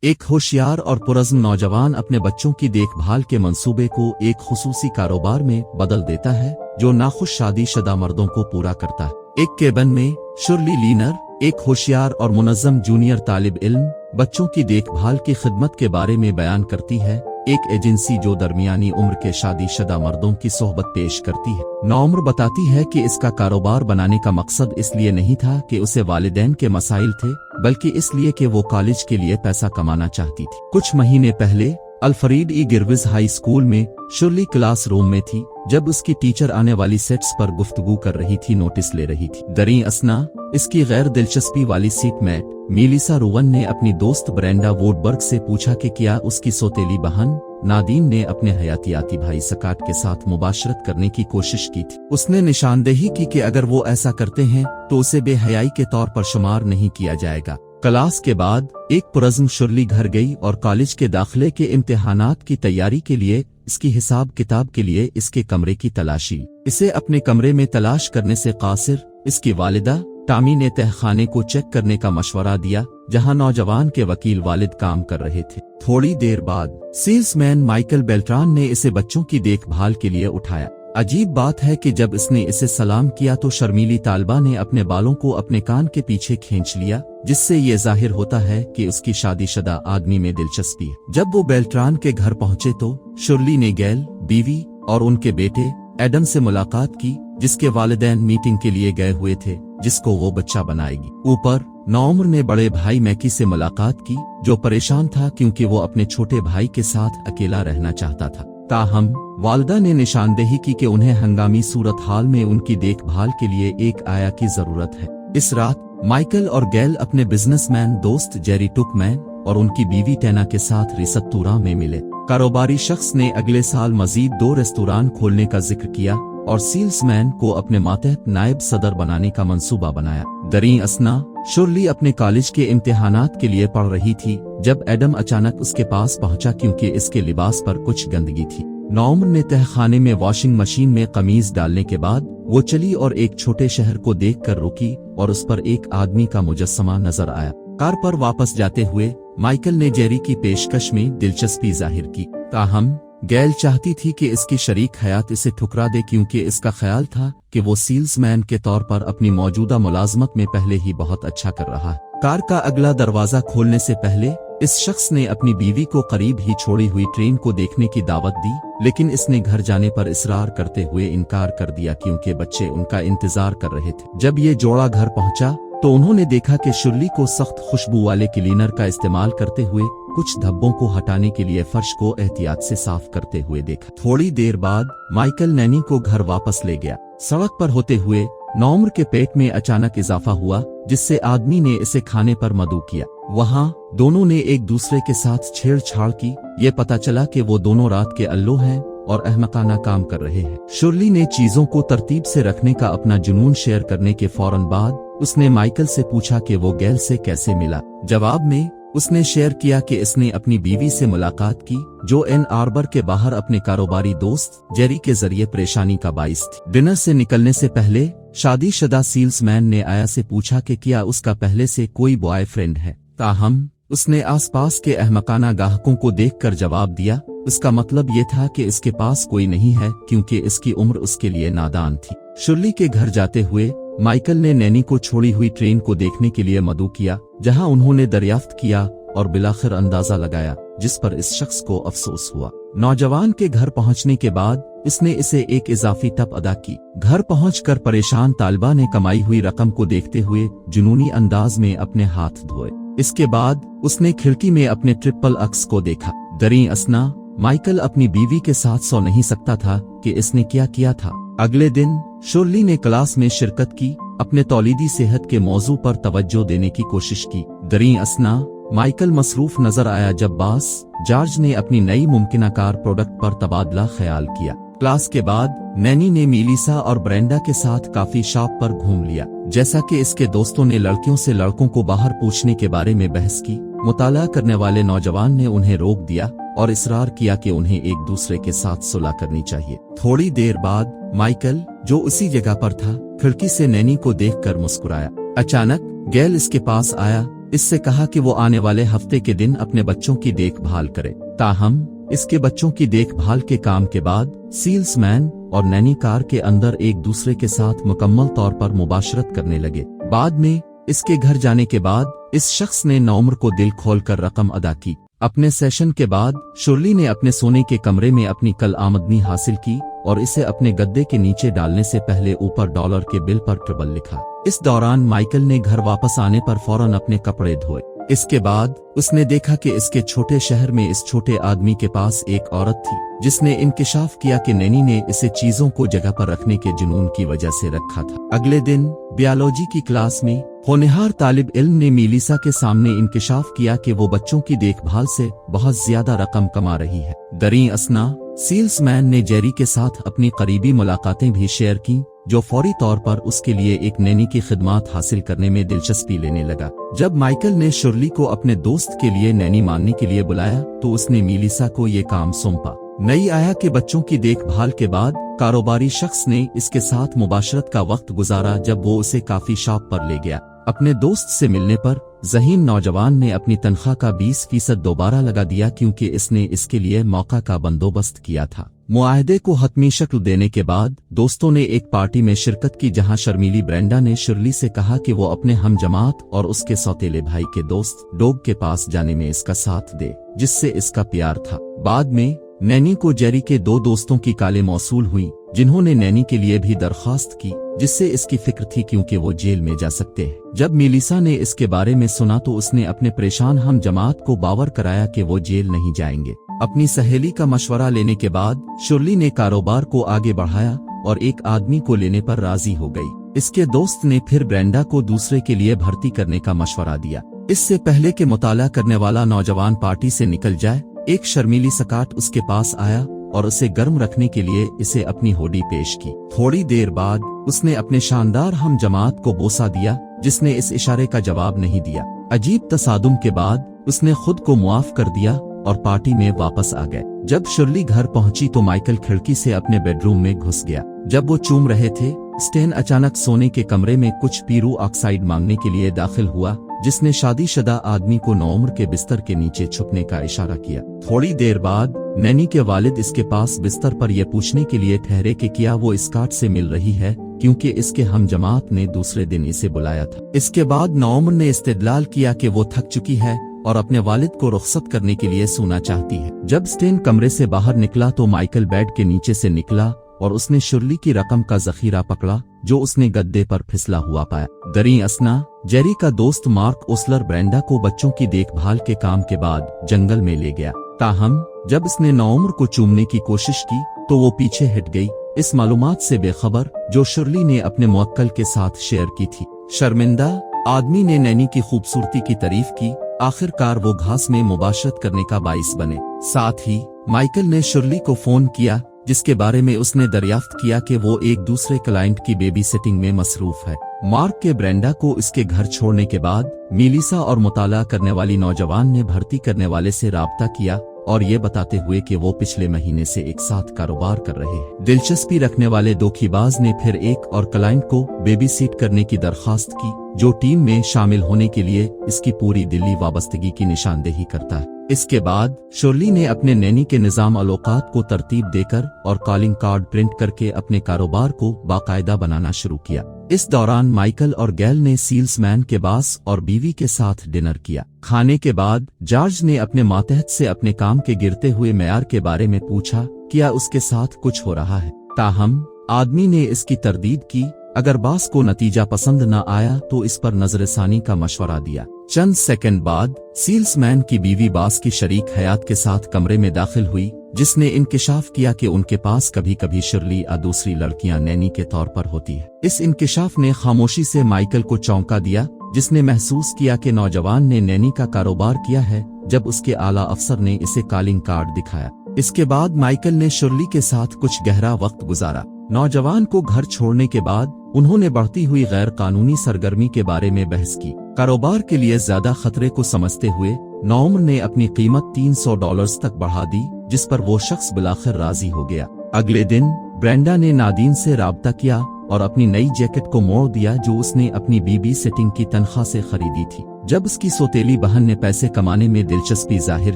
एक होशियार और पुरज़्म नौजवान अपने बच्चों की देखभाल के मंसूबे को एक खुसूसी कारोबार में बदल देता है जो नाखुश शादीशुदा मर्दों को पूरा करता है। एक केबिन में शुर्ली लीनर, एक होशियार और मुनज़्ज़म जूनियर तालिब इल्म, बच्चों की देखभाल की खिदमत के बारे में बयान करती है। एक एजेंसी जो दरमियानी उम्र के शादीशुदा मर्दों की सोहबत पेश करती है। नौम्र बताती है कि इसका कारोबार बनाने का मकसद इसलिए नहीं था कि उसे वालिदैन के मसाइल थे, बल्कि इसलिए कि वो कॉलेज के लिए पैसा कमाना चाहती थी। कुछ महीने पहले अल्फ्रेड ई गिरविज हाई स्कूल में शुर्ली क्लास रूम में थी जब उसकी टीचर आने वाली सेट्स पर गुफ्तगू कर रही थी, नोटिस ले रही थी। दरी असना इसकी गैर दिलचस्पी वाली सीटमेट मेलिसा रोवन ने अपनी दोस्त ब्रेंडा वोडबर्ग से पूछा कि क्या उसकी सौतेली बहन नादीन ने अपने हयातियाती भाई सकाट के साथ मुबाशरत करने की कोशिश की थी। उसने निशानदेही की कि अगर वो ऐसा करते हैं तो उसे बेहयाई के तौर पर शुमार नहीं किया जाएगा। क्लास के बाद एक पुरज़्म शुर्ली घर गई और कॉलेज के दाखिले के इम्तिहानात की तैयारी के लिए इसकी हिसाब किताब के लिए इसके कमरे की तलाशी। इसे अपने कमरे में तलाश करने से कासिर इसकी वालिदा टामी ने तहखाने को चेक करने का मशवरा दिया जहां नौजवान के वकील वालिद काम कर रहे थे। थोड़ी देर बाद सेल्समैन माइकल बेल्ट्रान ने इसे बच्चों की देखभाल के लिए उठाया। अजीब बात है कि जब इसने इसे सलाम किया तो शर्मीली तालिबा ने अपने बालों को अपने कान के पीछे खींच लिया, जिससे ये जाहिर होता है कि उसकी शादीशुदा आदमी में दिलचस्पी है। जब वो बेल्ट्रान के घर पहुंचे तो शुर्ली ने गैल, बीवी और उनके बेटे एडम से मुलाकात की, जिसके वालिदैन मीटिंग के लिए गए हुए थे जिसको वो बच्चा बनाएगी। ऊपर नौम्र ने बड़े भाई मैकी से मुलाकात की जो परेशान था क्योंकि वो अपने छोटे भाई के साथ अकेला रहना चाहता था। ताहम वालिदा ने निशानदेही की कि उन्हें हंगामी सूरत हाल में उनकी देखभाल के लिए एक आया की जरूरत है। इस रात माइकल और गैल अपने बिजनेसमैन दोस्त जेरी टुकमैन और उनकी बीवी टेना के साथ रिसत्तूरा में मिले। कारोबारी शख्स ने अगले साल मजीद 2 रेस्तोरां खोलने का जिक्र किया और सेल्समैन को अपने मातहत नायब सदर बनाने का मंसूबा बनाया। दरी असना शुर्ली अपने कॉलेज के इम्तिहानात के लिए पढ़ रही थी जब एडम अचानक उसके पास पहुंचा क्योंकि इसके लिबास पर कुछ गंदगी थी। नौम्र ने तहखाने में वॉशिंग मशीन में कमीज डालने के बाद वो चली और एक छोटे शहर को देखकर रुकी और उस पर एक आदमी का मुजस्समा नजर आया। कार पर वापस जाते हुए माइकल ने जेरी की पेशकश में दिलचस्पी जाहिर की। ताहम गैल चाहती थी कि इसकी शरीक हयात इसे ठुकरा दे क्योंकि इसका ख्याल था कि वो सेल्समैन के तौर पर अपनी मौजूदा मुलाजमत में पहले ही बहुत अच्छा कर रहा है। कार का अगला दरवाजा खोलने से पहले इस शख्स ने अपनी बीवी को करीब ही छोड़ी हुई ट्रेन को देखने की दावत दी, लेकिन इसने घर जाने पर इसरार करते हुए इनकार कर दिया क्योंकि बच्चे उनका इंतजार कर रहे थे। जब ये जोड़ा घर पहुंचा तो उन्होंने देखा कि शुर्ली को सख्त खुशबू वाले क्लीनर का इस्तेमाल करते हुए कुछ धब्बों को हटाने के लिए फर्श को एहतियात से साफ करते हुए देखा। थोड़ी देर बाद माइकल नैनी को घर वापस ले गया। सड़क पर होते हुए नौम्र के पेट में अचानक इजाफा हुआ जिससे आदमी ने इसे खाने पर मदऊ किया। वहां दोनों ने एक दूसरे के साथ छेड़छाड़ की। ये पता चला कि वो दोनों रात के अल्लो हैं और अहमकाना काम कर रहे हैं। शुर्ली ने चीजों को तरतीब से रखने का अपना जुनून शेयर करने के फौरन बाद उसने माइकल से पूछा कि वो गैल से कैसे मिला। जवाब में उसने शेयर किया कि इसने अपनी बीवी से मुलाकात की जो एन आर्बर के बाहर अपने कारोबारी दोस्त जेरी के जरिए परेशानी का बाइस थी। डिनर से निकलने से पहले शादीशुदा सेल्समैन ने आया से पूछा कि क्या उसका पहले से कोई बॉयफ्रेंड है। ताहम उसने आसपास के अहमकाना गाहकों को देखकर जवाब दिया। उसका मतलब ये था कि इसके पास कोई नहीं है क्योंकि इसकी उम्र उसके लिए नादान थी। शुर्ली के घर जाते हुए माइकल ने नैनी को छोड़ी हुई ट्रेन को देखने के लिए मदऊ किया जहां उन्होंने दरियाफ्त किया और बिलाखिर अंदाजा लगाया जिस पर इस शख्स को अफसोस हुआ। नौजवान के घर पहुंचने के बाद इसने इसे एक इजाफी टप अदा की। घर पहुंचकर परेशान तालिबा ने कमाई हुई रकम को देखते हुए जुनूनी अंदाज में अपने हाथ धोए। इसके बाद उसने खिड़की में अपने ट्रिपल अक्स को देखा। दरी असना माइकल अपनी बीवी के साथ सो नहीं सकता था कि इसने क्या किया था। अगले दिन शुर्ली ने क्लास में शिरकत की, अपने तौलीदी सेहत के मौजू पर तवज्जो देने की कोशिश की। दरी असना माइकल मसरूफ नजर आया जब बॉस जॉर्ज ने अपनी नई मुमकिना कार प्रोडक्ट पर तबादला ख्याल किया। क्लास के बाद नैनी ने मेलिसा और ब्रेंडा के साथ काफी शॉप पर घूम लिया। जैसा कि इसके दोस्तों ने लड़कियों से लड़कों को बाहर पूछने के बारे में बहस की, मुताला करने वाले नौजवान ने उन्हें रोक दिया और इसरार किया कि उन्हें एक दूसरे के साथ सुलह करनी चाहिए। थोड़ी देर बाद माइकल जो उसी जगह पर था खिड़की से नैनी को देखकर मुस्कुराया। अचानक गैल इसके पास आया इससे कहा कि वो आने वाले हफ्ते के दिन अपने बच्चों की देखभाल करे। ताहम इसके बच्चों की देखभाल के काम के बाद सेल्समैन और नैनी कार के अंदर एक दूसरे के साथ मुकम्मल तौर पर मुबाशरत करने लगे। बाद में इसके घर जाने के बाद इस शख्स ने नौम्र को दिल खोलकर रकम अदा की। अपने सेशन के बाद शुर्ली ने अपने सोने के कमरे में अपनी कल आमदनी हासिल की और इसे अपने गद्दे के नीचे डालने से पहले ऊपर डॉलर के बिल पर ट्रिबल लिखा। इस दौरान माइकल ने घर वापस आने पर फौरन अपने कपड़े धोए। इसके बाद उसने देखा कि इसके छोटे शहर में इस छोटे आदमी के पास एक औरत थी जिसने इंकिशाफ किया कि नैनी ने इसे चीजों को जगह पर रखने के जुनून की वजह से रखा था। अगले दिन बायोलॉजी की क्लास में होनहार तालिब इल्म ने मीलिसा के सामने इंकिशाफ किया कि वो बच्चों की देखभाल से बहुत ज्यादा रकम कमा रही है। दरी असना सेल्समैन ने जेरी के साथ अपनी करीबी मुलाकातें भी शेयर की, जो फौरी तौर पर उसके लिए एक नैनी की खिदमत हासिल करने में दिलचस्पी लेने लगा। जब माइकल ने शुर्ली को अपने दोस्त के लिए नैनी मानने के लिए बुलाया तो उसने मीलिसा को ये काम सौंपा। नई आया के बच्चों की देखभाल के बाद कारोबारी शख्स ने इसके साथ मुबाशरत का वक्त गुजारा जब वो उसे काफी शॉप पर ले गया। अपने दोस्त से मिलने पर ज़हीन नौजवान ने अपनी तनख्वाह का 20% दोबारा लगा दिया क्योंकि इसने इसके लिए मौका का बंदोबस्त किया था। मुआहदे को हतमी शक्ल देने के बाद दोस्तों ने एक पार्टी में शिरकत की जहां शर्मीली ब्रेंडा ने शुर्ली से कहा कि वो अपने हम जमात और उसके सौतेले भाई के दोस्त डोग के पास जाने में इसका साथ दे, जिससे इसका प्यार था। बाद में नैनी को जेरी के 2 दोस्तों की काले मौसूल हुई जिन्होंने नैनी के लिए भी दरख्वास्त की, जिससे इसकी फिक्र थी क्योंकि वो जेल में जा सकते हैं। जब मीलिसा ने इसके बारे में सुना तो उसने अपने परेशान हम जमात को बावर कराया कि वो जेल नहीं जाएंगे। अपनी सहेली का मशवरा लेने के बाद शुर्ली ने कारोबार को आगे बढ़ाया और एक आदमी को लेने पर राजी हो गई। इसके दोस्त ने फिर ब्रेंडा को दूसरे के लिए भर्ती करने का मशवरा दिया। इससे पहले कि मुताला करने वाला नौजवान पार्टी से निकल जाए, एक शर्मीली सकाट उसके पास आया और उसे गर्म रखने के लिए इसे अपनी होडी पेश की। थोड़ी देर बाद उसने अपने शानदार हम जमात को बोसा दिया जिसने इस इशारे का जवाब नहीं दिया। अजीब तसादुम के बाद उसने खुद को मुआफ कर दिया और पार्टी में वापस आ गए। जब शुर्ली घर पहुंची तो माइकल खिड़की से अपने बेडरूम में घुस गया। जब वो चूम रहे थे, स्टेन अचानक सोने के कमरे में कुछ पीरू ऑक्साइड मांगने के लिए दाखिल हुआ, जिसने शादीशुदा आदमी को नौम्र के बिस्तर के नीचे छुपने का इशारा किया। थोड़ी देर बाद नैनी के वालिद इसके पास बिस्तर पर यह पूछने के लिए ठहरे कि क्या वो स्कॉट से मिल रही है, क्योंकि इसके हम जमात ने दूसरे दिन इसे बुलाया था। इसके बाद नौम्र ने इस्तेदलाल किया कि वो थक चुकी है और अपने वालिद को रुखसत करने के लिए सोना चाहती है। जब स्टेन कमरे से बाहर निकला तो माइकल बेड के नीचे से निकला और उसने शुर्ली की रकम का जखीरा पकड़ा जो उसने गद्दे पर फिसला हुआ पाया। दरी असना जेरी का दोस्त मार्क ओसलर ब्रेंडा को बच्चों की देखभाल के काम के बाद जंगल में ले गया। ताहम जब इसने नौम्र को चूमने की कोशिश की तो वो पीछे हट गई, इस मालूमात से बेखबर जो शुर्ली ने अपने मुवक्किल के साथ शेयर की थी। शर्मिंदा आदमी ने नैनी की खूबसूरती की तारीफ की। आखिरकार वो घास में मुबाशरत करने का बाइस बने। साथ ही माइकल ने शुर्ली को फोन किया जिसके बारे में उसने दरियाफ्त किया कि वो एक दूसरे क्लाइंट की बेबी सिटिंग में मसरूफ है। मार्क के ब्रेंडा को इसके घर छोड़ने के बाद मीलिसा और मुताला करने वाली नौजवान ने भर्ती करने वाले से राब्ता किया और ये बताते हुए कि वो पिछले महीने से एक साथ कारोबार कर रहे हैं। दिलचस्पी रखने वाले धोखेबाज ने फिर एक और क्लाइंट को बेबी सीट करने की दरख्वास्त की जो टीम में शामिल होने के लिए इसकी पूरी दिली वाबस्तगी की निशानदेही करता है। इसके बाद शुर्ली ने अपने नैनी के निजाम अलोकात को तरतीब देकर और कॉलिंग कार्ड प्रिंट करके अपने कारोबार को बाकायदा बनाना शुरू किया। इस दौरान माइकल और गैल ने सेल्समैन के बास और बीवी के साथ डिनर किया। खाने के बाद जॉर्ज ने अपने मातहत से अपने काम के गिरते हुए मेयार के बारे में पूछा, क्या उसके साथ कुछ हो रहा है। ताहम आदमी ने इसकी तरदीद की। अगर बास को नतीजा पसंद न आया तो इस पर नजरसानी का मशवरा दिया। चंद सेकंड बाद सेल्समैन की बीवी बास की शरीक हयात के साथ कमरे में दाखिल हुई, जिसने इंकिशाफ किया कि उनके पास कभी कभी शुर्ली और दूसरी लड़कियां नैनी के तौर पर होती है। इस इंकिशाफ ने खामोशी से माइकल को चौंका दिया, जिसने महसूस किया कि नौजवान ने नैनी का कारोबार किया है जब उसके आला अफसर ने इसे कॉलिंग कार्ड दिखाया। इसके बाद माइकल ने शुर्ली के साथ कुछ गहरा वक्त गुजारा। नौजवान को घर छोड़ने के बाद उन्होंने बढ़ती हुई गैर कानूनी सरगर्मी के बारे में बहस की। कारोबार के लिए ज्यादा खतरे को समझते हुए नौम्र ने अपनी कीमत $300 तक बढ़ा दी, जिस पर वो शख्स बिलाखिर राजी हो गया। अगले दिन ब्रेंडा ने नादीन से राब्ता किया और अपनी नई जैकेट को मोड़ दिया जो उसने अपनी बीबी सेटिंग की तनख्वाह से खरीदी थी। जब उसकी सौतेली बहन ने पैसे कमाने में दिलचस्पी जाहिर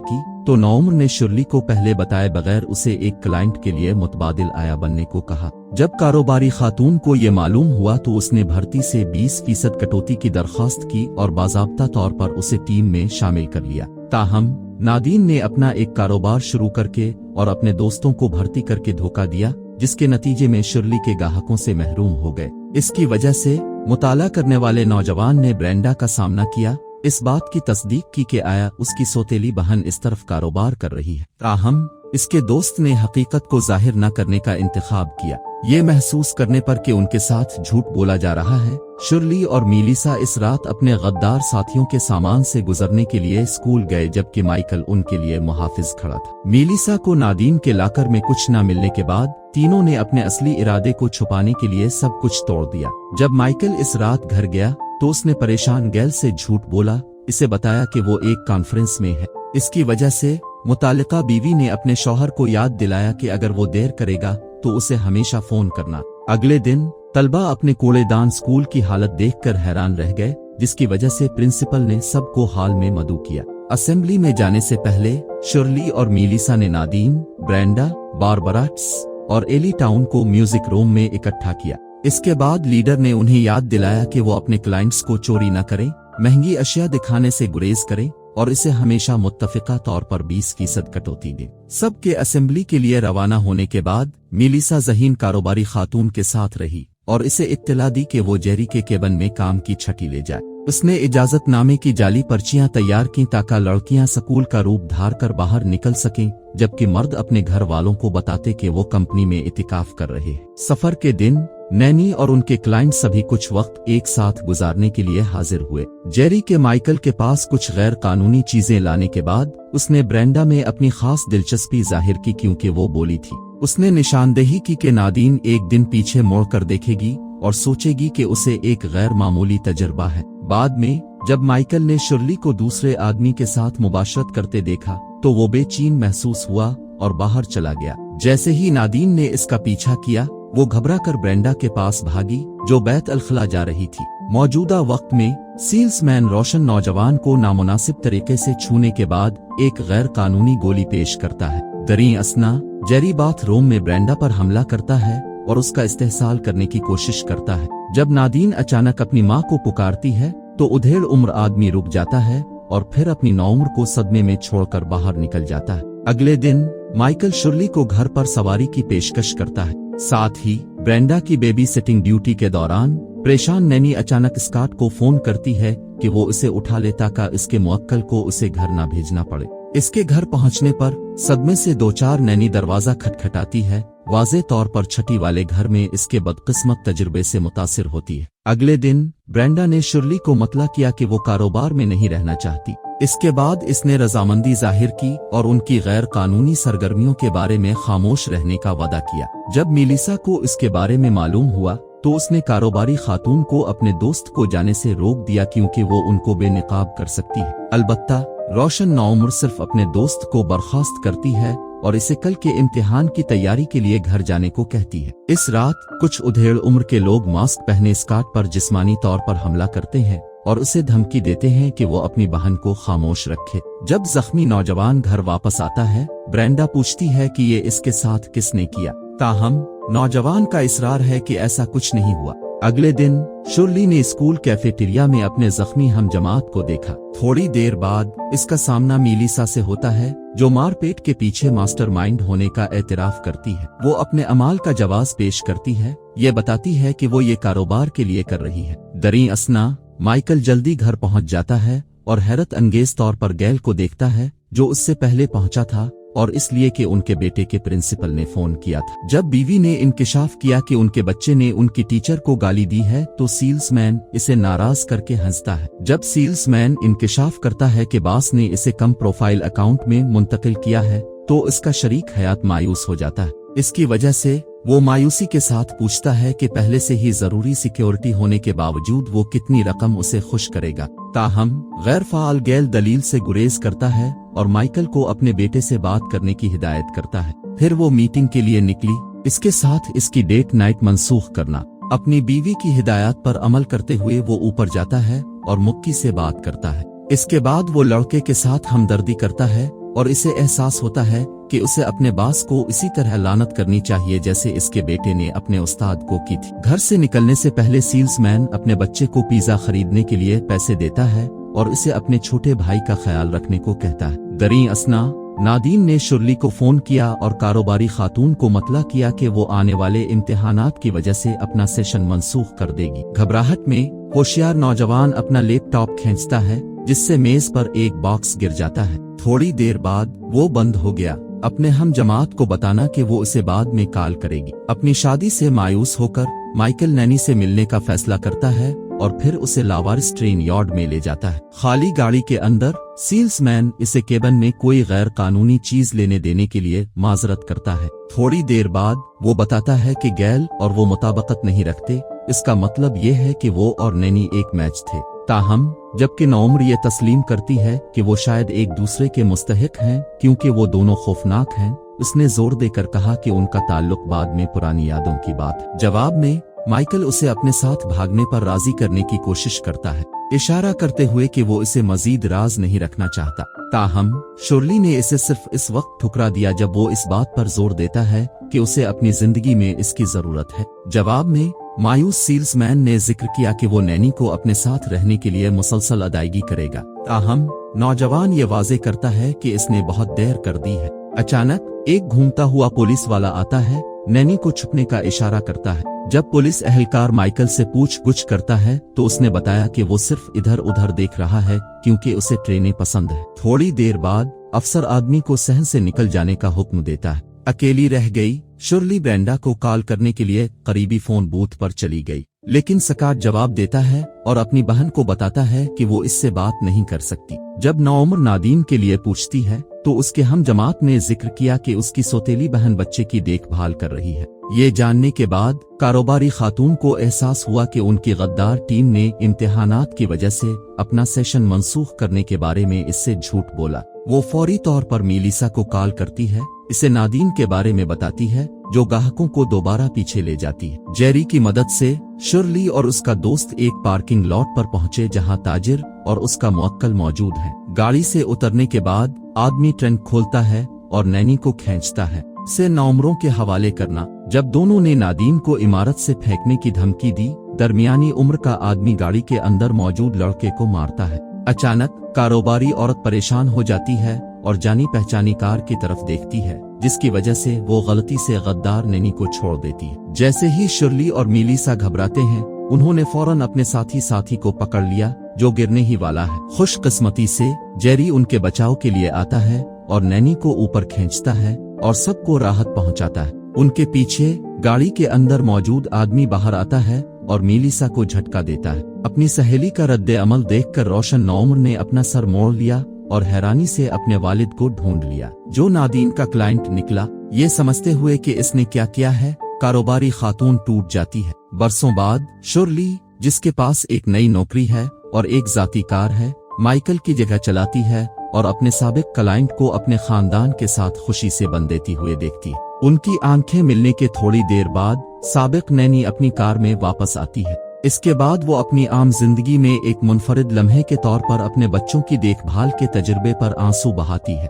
की तो नौम्र ने शुर्ली को पहले बताए बगैर उसे एक क्लाइंट के लिए मुतबादिल आया बनने को कहा। जब कारोबारी खातून को ये मालूम हुआ तो उसने भर्ती से 20% कटौती की दरख्वास्त की और बाज़ाब्ता तौर पर उसे टीम में शामिल कर लिया। ताहम नादीन ने अपना एक कारोबार शुरू करके और अपने दोस्तों को भर्ती करके धोखा दिया, जिसके नतीजे में शुर्ली के ग्राहकों से महरूम हो गए। इसकी वजह से मुताला करने वाले नौजवान ने ब्रेंडा का सामना किया, इस बात की तस्दीक की कि आया उसकी सौतेली बहन इस तरफ कारोबार कर रही है। ताहम इसके दोस्त ने हकीकत को जाहिर न करने का इंतखाब किया। ये महसूस करने पर कि उनके साथ झूठ बोला जा रहा है, शुर्ली और मीलिसा इस रात अपने गद्दार साथियों के सामान से गुजरने के लिए स्कूल गए, जबकि माइकल उनके लिए मुहाफिज खड़ा था। मीलिसा को नादीन के लाकर में कुछ न मिलने के बाद तीनों ने अपने असली इरादे को छुपाने के लिए सब कुछ तोड़ दिया। जब माइकल इस रात घर गया तो उसने परेशान गैल से झूठ बोला, इसे बताया कि वो एक कॉन्फ्रेंस में है। इसकी वजह से मुतालिका बीवी ने अपने शौहर को याद दिलाया कि अगर वो देर करेगा तो उसे हमेशा फोन करना। अगले दिन तलबा अपने कूड़ेदान स्कूल की हालत देखकर हैरान रह गए, जिसकी वजह से प्रिंसिपल ने सबको हॉल में मदऊ किया। असेंबली में जाने से पहले शुर्ली और मीलिसा ने नादीन, ब्रेंडा, बारबराट्स और एली टाउन को म्यूजिक रूम में इकट्ठा किया। इसके बाद लीडर ने उन्हें याद दिलाया कि वो अपने क्लाइंट्स को चोरी न करें, महंगी अशिया दिखाने से गुरेज करें और इसे हमेशा मुत्तफिका तौर पर 20% कटौती दें। सबके असेंबली के लिए रवाना होने के बाद मीलिसा ज़हीन कारोबारी खातून के साथ रही और इसे इत्तला दी कि वो जेरी के केबिन में काम की छठी ले जाए। उसने इजाजतनामे की जाली पर्चियां तैयार की ताकि लड़कियां स्कूल का रूप धार कर बाहर निकल सकें, जबकि मर्द अपने घर वालों को बताते कि वो कंपनी में इतिकाफ कर रहे हैं। सफर के दिन नैनी और उनके क्लाइंट सभी कुछ वक्त एक साथ गुजारने के लिए हाजिर हुए। जेरी के माइकल के पास कुछ गैर कानूनी चीजें लाने के बाद उसने ब्रेंडा में अपनी खास दिलचस्पी जाहिर की, क्योंकि वो बोली थी। उसने निशानदेही की कि नादीन एक दिन पीछे मुड़कर देखेगी और सोचेगी कि उसे एक गैर मामूली तजर्बा है। बाद में जब माइकल ने शुर्ली को दूसरे आदमी के साथ मुबाशरत करते देखा तो वो बेचैन महसूस हुआ और बाहर चला गया। जैसे ही नादीन ने इसका पीछा किया, वो घबरा कर ब्रेंडा के पास भागी जो बैत अल-खला जा रही थी। मौजूदा वक्त में सेल्समैन रोशन नौजवान को नामुनासिब तरीके से छूने के बाद एक गैर कानूनी गोली पेश करता है। दरी असना जेरी बाथरूम में ब्रेंडा पर हमला करता है और उसका इस्तेहसाल करने की कोशिश करता है। जब नादीन अचानक अपनी माँ को पुकारती है तो उधेड़ उम्र आदमी रुक जाता है और फिर अपनी नौउम्र को सदमे में छोड़कर बाहर निकल जाता है। अगले दिन माइकल शुर्ली को घर पर सवारी की पेशकश करता है। साथ ही ब्रेंडा की बेबी सिटिंग ड्यूटी के दौरान परेशान नैनी अचानक स्कॉट को फोन करती है कि वो उसे उठा ले ताकि इसके मुअक्कल को उसे घर न भेजना पड़े। इसके घर पहुंचने पर सदमे से 2-4 नैनी दरवाजा खटखटाती है। वाज़े तौर पर छठी वाले घर में इसके बदकिस्मत तजुर्बे से मुतासिर होती है। अगले दिन ब्रेंडा ने शुर्ली को मतला किया कि वो कारोबार में नहीं रहना चाहती। इसके बाद इसने रजामंदी जाहिर की और उनकी गैर कानूनी सरगर्मियों के बारे में खामोश रहने का वादा किया। जब मीलिसा को इसके बारे में मालूम हुआ तो उसने कारोबारी खातून को अपने दोस्त को जाने से रोक दिया, क्योंकि वो उनको बेनकाब कर सकती है। अलबत्ता रोशन नौउम्र सिर्फ अपने दोस्त को बर्खास्त करती है और इसे कल के इम्तिहान की तैयारी के लिए घर जाने को कहती है। इस रात कुछ उधेड़ उम्र के लोग मास्क पहने स्कॉट पर जिस्मानी तौर पर हमला करते हैं और उसे धमकी देते हैं कि वो अपनी बहन को खामोश रखे। जब जख्मी नौजवान घर वापस आता है, ब्रेंडा पूछती है कि ये इसके साथ किसने किया। ताहम नौजवान का इसरार है कि ऐसा कुछ नहीं हुआ। अगले दिन शुर्ली ने स्कूल कैफेटेरिया में अपने जख्मी हम जमात को देखा। थोड़ी देर बाद इसका सामना मीलिसा से होता है, जो मारपेट के पीछे मास्टरमाइंड होने का एतराफ करती है। वो अपने अमाल का जवाब पेश करती है। ये बताती है कि वो ये कारोबार के लिए कर रही है। दरी असना माइकल जल्दी घर पहुंच जाता है और हैरत अंगेज तौर पर गैल को देखता है, जो उससे पहले पहुंचा था, और इसलिए कि उनके बेटे के प्रिंसिपल ने फोन किया था। जब बीवी ने इंकिशाफ किया कि उनके बच्चे ने उनकी टीचर को गाली दी है तो सेल्समैन इसे नाराज करके हंसता है। जब सेल्समैन इंकिशाफ करता है कि बॉस ने इसे कम प्रोफाइल अकाउंट में मुंतकिल किया है तो इसका शरीक हयात मायूस हो जाता है। इसकी वजह से वो मायूसी के साथ पूछता है कि पहले से ही जरूरी सिक्योरिटी होने के बावजूद वो कितनी रकम उसे खुश करेगा। ताहम गैर फाल गैल दलील से गुरेज करता है और माइकल को अपने बेटे से बात करने की हिदायत करता है। फिर वो मीटिंग के लिए निकली। इसके साथ इसकी डेट नाइट मंसूख करना। अपनी बीवी की हिदायत पर अमल करते हुए वो ऊपर जाता है और मुक्की से बात करता है। इसके बाद वो लड़के के साथ हमदर्दी करता है और इसे एहसास होता है कि उसे अपने बास को इसी तरह लानत करनी चाहिए जैसे इसके बेटे ने अपने उस्ताद को की थी। घर से निकलने से पहले सेल्समैन अपने बच्चे को पिज्जा खरीदने के लिए पैसे देता है और इसे अपने छोटे भाई का ख्याल रखने को कहता है। दरी असना नादीन ने शुरली को फोन किया और कारोबारी खातून को मतला किया कि वो आने वाले इम्तिहानात की वजह से अपना सेशन मनसूख कर देगी। घबराहट में होशियार नौजवान अपना लैपटॉप खींचता है जिससे मेज पर एक बॉक्स गिर जाता है। थोड़ी देर बाद वो बंद हो गया। अपने हम जमात को बताना कि वो उसे बाद में कॉल करेगी। अपनी शादी से मायूस होकर माइकल नैनी से मिलने का फैसला करता है और फिर उसे लावारिस ट्रेन यार्ड में ले जाता है। खाली गाड़ी के अंदर सेल्समैन इसे केबिन में कोई गैर कानूनी चीज लेने देने के लिए माजरत करता है। थोड़ी देर बाद वो बताता है कि गैल और वो मुताबकत नहीं रखते। इसका मतलब ये है कि वो और नैनी एक मैच थे। ताहम जबकि नौम्र ये तस्लीम करती है कि वो शायद एक दूसरे के मुस्तहिक हैं क्योंकि वो दोनों खौफनाक हैं। उसने जोर देकर कहा कि उनका ताल्लुक बाद में पुरानी यादों की बात है। जवाब में माइकल उसे अपने साथ भागने पर राजी करने की कोशिश करता है, इशारा करते हुए कि वो इसे मजीद राज नहीं रखना चाहता। ताहम शुरली ने इसे सिर्फ इस वक्त ठुकरा दिया जब वो इस बात पर जोर देता है कि उसे अपनी जिंदगी में इसकी जरूरत है। जवाब में मायूस सेल्समैन ने जिक्र किया कि वो नैनी को अपने साथ रहने के लिए मुसलसल अदायगी करेगा। ताहम नौजवान ये वाजे करता है कि इसने बहुत देर कर दी है। अचानक एक घूमता हुआ पुलिस वाला आता है, नैनी को छुपने का इशारा करता है। जब पुलिस एहलकार माइकल से पूछ-गुछ करता है तो उसने बताया कि वो सिर्फ इधर उधर देख रहा है क्योंकि उसे ट्रेनें पसंद है। थोड़ी देर बाद अफसर आदमी को सहन से निकल जाने का हुक्म देता है। अकेली रह गई शुरली ब्रेंडा को कॉल करने के लिए करीबी फोन बूथ पर चली गई, लेकिन सकाट जवाब देता है और अपनी बहन को बताता है कि वो इससे बात नहीं कर सकती। जब नौम्र नादीन के लिए पूछती है तो उसके हम जमात ने जिक्र किया कि उसकी सौतेली बहन बच्चे की देखभाल कर रही है। ये जानने के बाद कारोबारी खातून को एहसास हुआ कि उनकी गद्दार टीम ने इम्तिहानात की वजह से अपना सेशन मनसूख करने के बारे में इससे झूठ बोला। वो फौरी तौर पर मेलिसा को कॉल करती है, इसे नादीन के बारे में बताती है जो गाहकों को दोबारा पीछे ले जाती है। जेरी की मदद से शुरली और उसका दोस्त एक पार्किंग लॉट पर पहुंचे जहां ताजिर और उसका मुवक्किल मौजूद है। गाड़ी से उतरने के बाद आदमी ट्रंक खोलता है और नैनी को खींचता है, से नौमरों के हवाले करना। जब दोनों ने नादीन को इमारत से फेंकने की धमकी दी, दरमियानी उम्र का आदमी गाड़ी के अंदर मौजूद लड़के को मारता है। अचानक कारोबारी औरत परेशान हो जाती है और जानी पहचानी कार की तरफ देखती है, जिसकी वजह से वो गलती से गद्दार नैनी को छोड़ देती है। जैसे ही शुरली और मेलिसा घबराते हैं, उन्होंने फौरन अपने साथी को पकड़ लिया जो गिरने ही वाला है। खुशकिस्मती से जेरी उनके बचाव के लिए आता है और नैनी को ऊपर खींचता है और सबको राहत पहुंचाता है। उनके पीछे गाड़ी के अंदर मौजूद आदमी बाहर आता है और मेलिसा को झटका देता है। अपनी सहेली का रद्दे अमल देखकर रोशन नौम्र ने अपना सर मोड़ लिया और हैरानी से अपने वालिद को ढूंढ लिया, जो नादीन का क्लाइंट निकला। ये समझते हुए कि इसने क्या किया है, कारोबारी खातून टूट जाती है। बरसों बाद शुरली, जिसके पास एक नई नौकरी है और एक जाती कार है, माइकल की जगह चलाती है और अपने साबिक क्लाइंट को अपने खानदान के साथ खुशी से बंद देती हुए देखती है। उनकी आंखें मिलने के थोड़ी देर बाद साबिक नैनी अपनी कार में वापस आती है। इसके बाद वो अपनी आम जिंदगी में एक मुनफरिद लम्हे के तौर पर अपने बच्चों की देखभाल के तजुर्बे पर आंसू बहाती है।